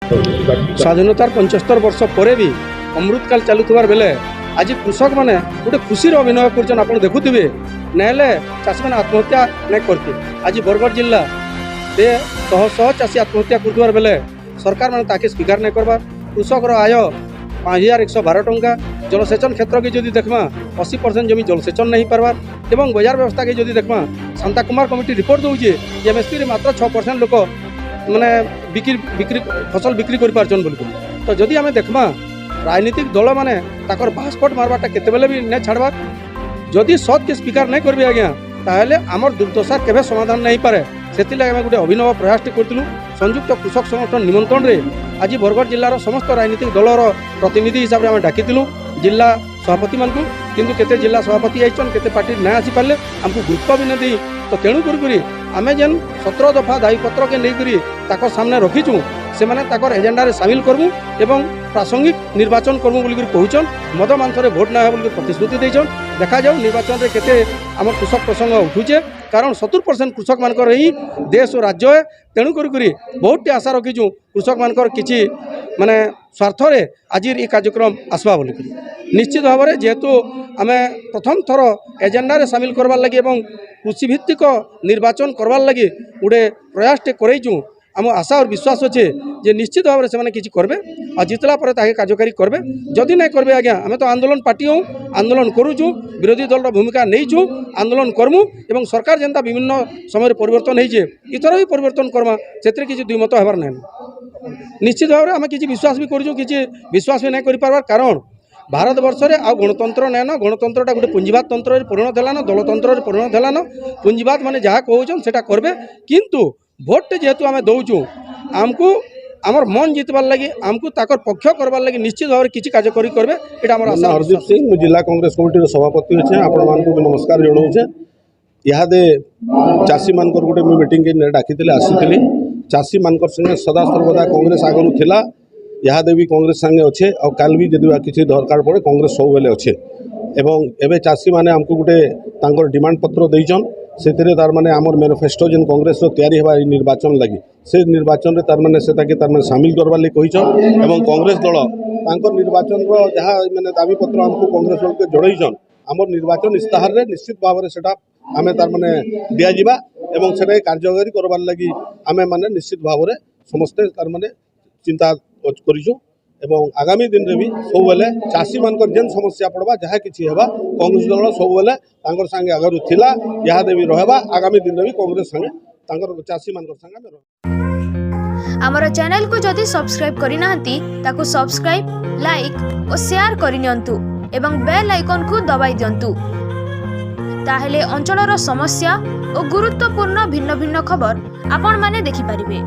स्वाधीनतार 75 वर्ष पर भी अमृतकाल चलुवार बेले आज कृषक मैंने गोटे खुशी अभिनय कर देखुवे ना चाषी मैंने आत्महत्या नहीं करते। आज बरगढ़ जिला से शह शह चाषी आत्महत्या कर बेले सरकार मैंने ताके स्वीकार नहीं करवा। कृषक आय 5112 टंका। जलसेचन क्षेत्र की जदि देखमा 80% जमी जलसेचन नहीं पार्बार एवं बजार व्यवस्था की जदि देखमा शांता कुमार कमिटी रिपोर्ट दूचे एमएसपी मात्र 6% लोक मैंने बिक्री फसल बिक्री कर पार्छन बोल। तो जदि आम देखमा राजनीतिक दल मैंने ताकर बास्पट मारवाटा केतेबेले भी नहीं छाड़बार। जदि सत के स्वीकार नहीं करेंगे आज्ञा ताहले आमर दुर्दशा केवे समाधान नहीं पारे। से आम गोटे अभिनव प्रयास करूँ संयुक्त कृषक संगठन निमंत्रण में आज बरगढ़ जिलार समस्त राजनीतिक दलर प्रतिनिधि हिसाब से आम डाकिलु जिला सभापति मानू किंतु केते जिला सभापति आईचन केते पार्टी ना आसी पारे आमको गुरुत्व भी नहीं दी। तो तेणु करी आम जेन 17 दफा दायीपत्र के लेकर ताकर सामने रखीचु से माने ताकर एजेंडा सामिल करमु एवं प्रासंगिक निर्वाचन करमु बोली कहूचन। मद मांसरे भोट ना बोली प्रतिश्रुति देचन। देखा जाऊ निर्वाचन में केते आम कृषक प्रसंग उठुचे कारण 70% कृषक मानकर ही देश और राज्य है। तेणु करी बहुत आशा रखीचु कृषक मानकर किछि माने स्वार्थ रे आज ये कार्यक्रम आसवा बोली निश्चित भाव में जेहेतु आम प्रथम थर एजेंडा रे सामिल करवार लगी एवं कृषि भित्तिक निर्वाचन करवार लगी गोटे प्रयास करईचु। आम आशा और विश्वास अच्छे जे निश्चित भाव में से किसी करेंगे और जितला पर ताके कार्यकारी करेंगे। जदि नहीं करेंगे आज्ञा आम तो आंदोलन पार्टी हूँ आंदोलन करूँ विरोधी दल भूमिका नहीं आंदोलन करमु एवं सरकार जेनता विभिन्न समय परिवर्तन होइए इतर भी परिवर्तन करमा से किसी द्विमत होबार ना। निश्चित भाव में आम किसी विश्वास भी करूँ किसी विश्वास भी नहीं कर पार्बार कारण भारत वर्ष में आ गणतंत्र नाइन गणतंत्रटा गोटे पुंजीवाद तंत्र परिणत है दलतंत्र परिणत है। पुंजीवाद माने जहाँ कहून से करेंगे किंतु भोट जेहेतु आम दौचु आमको आमर मन जितबार लगी आमको ताकर पक्ष करबार लगी निश्चित भाव में किसी कार्यकारी करेंगे ये आम आशा। हरदीप सिंह मु जिला कांग्रेस कमिटी सभापति अच्छे आपण मानक नमस्कार जनाऊे। इहादे चाषी मान गोटे मीटिंग के डाकी आसी चाषी मान संगे सदा सर्वदा कांग्रेस आगु थिला इहादे भी कांग्रेस संगे अच्छे और काल भी जदि किसी दरकार पड़े कांग्रेस सब बेले अच्छे एवं एवं चाषी मैंने आमको गोटे तांकर डिमांड पत्र देइछन से तार माने आमर मैनिफेस्टो जेन कांग्रेस तैयारी होगा निर्वाचन लगी से निर्वाचन तार माने से सामिल करवार लगी कहीछन एवं कांग्रेस दल तांकर निर्वाचन जहाँ मैंने दाबी पत्र आमको कांग्रेस दल के जोड़ईछन आमर निर्वाचन इस्ताहार रे निश्चित भाव में सेटा आमे तार माने दिया जिबा एवं सेटा कार्यकारी करवार लगी आमे माने निश्चित भाव में समस्ते तार माने चिंता करिछु एवं आगामी दिन में भी सब बेले चाषी मान जेन समस्या पड़वा जहाँ किसी हेबा कांग्रेस दल सब बेले तांकर संगे आगरू थिला इहादे भी रहबा आगामी दिन में भी कांग्रेस संगे तांकर चाषी मान संगे आमर चैनल को जदि सब्सक्राइब करि नाहंती ताकू सब्सक्राइब लाइक और शेयर करिनियंतु एवं बेल आइकन को दबाई दियंतु ताहेले अंचलर समस्या और गुरुत्वपूर्ण भिन्न भिन्न खबर आपण माने देखि परिबे।